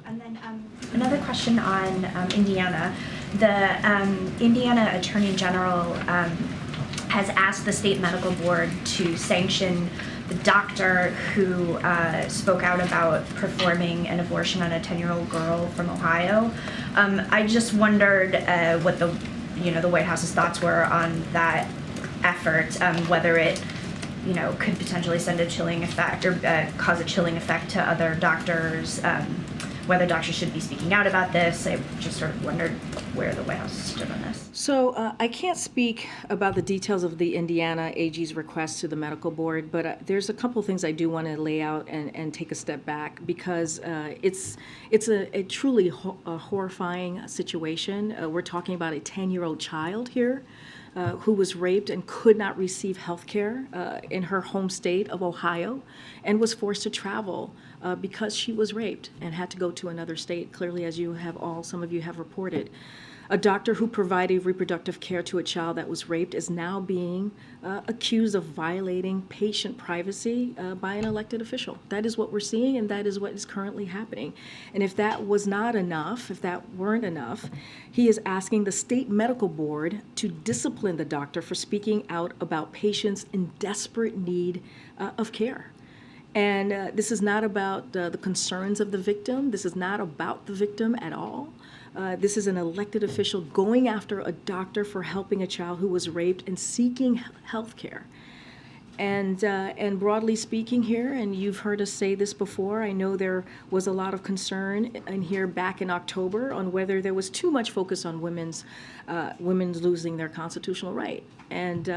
And then another question on Indiana. The Indiana Attorney General has asked the state medical board to sanction the doctor who spoke out about performing an abortion on a 10-year-old girl from Ohio. I just wondered what the White House's thoughts were on that effort, whether it could potentially send a chilling effect or cause a chilling effect to other doctors, whether doctors should be speaking out about this. I just sort of wondered where the White House stood on this. So I can't speak about the details of the Indiana AG's request to the medical board, but there's a couple things I do want to lay out and take a step back, because it's a truly horrifying situation. We're talking about a 10-year-old child here who was raped and could not receive health care in her home state of Ohio, and was forced to travel because she was raped and had to go to another state, clearly, as some of you have reported. A doctor who provided reproductive care to a child that was raped is now being accused of violating patient privacy by an elected official. That is what we're seeing, and that is what is currently happening. And if that was not enough, if that weren't enough, he is asking the state medical board to discipline the doctor for speaking out about patients in desperate need of care. And this is not about the concerns of the victim. This is not about the victim at all. This is an elected official going after a doctor for helping a child who was raped and seeking health care. And broadly speaking here, and you've heard us say this before, I know there was a lot of concern in here back in October on whether there was too much focus on women's losing their constitutional right. And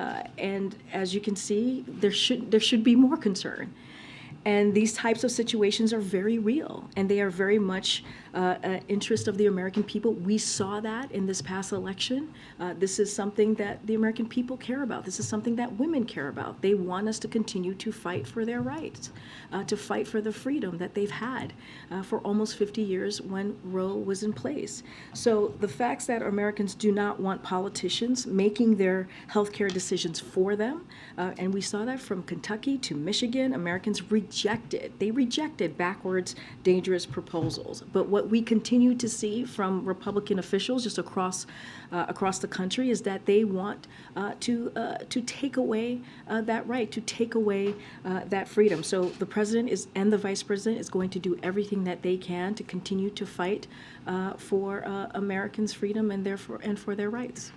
as you can see, there should be more concern. And these types of situations are very real, and they are very much an interest of the American people. We saw that in this past election. This is something that the American people care about. This is something that women care about. They want us to continue to fight for their rights, to fight for the freedom that they've had for almost 50 years when Roe was in place. So the facts that Americans do not want politicians making their healthcare decisions for them, and we saw that from Kentucky to Michigan. Americans rejected backwards, dangerous proposals. But what we continue to see from Republican officials just across the country is that they want to take away that right, to take away that freedom. So the president and the vice president is going to do everything that they can to continue to fight for Americans' freedom and for their rights.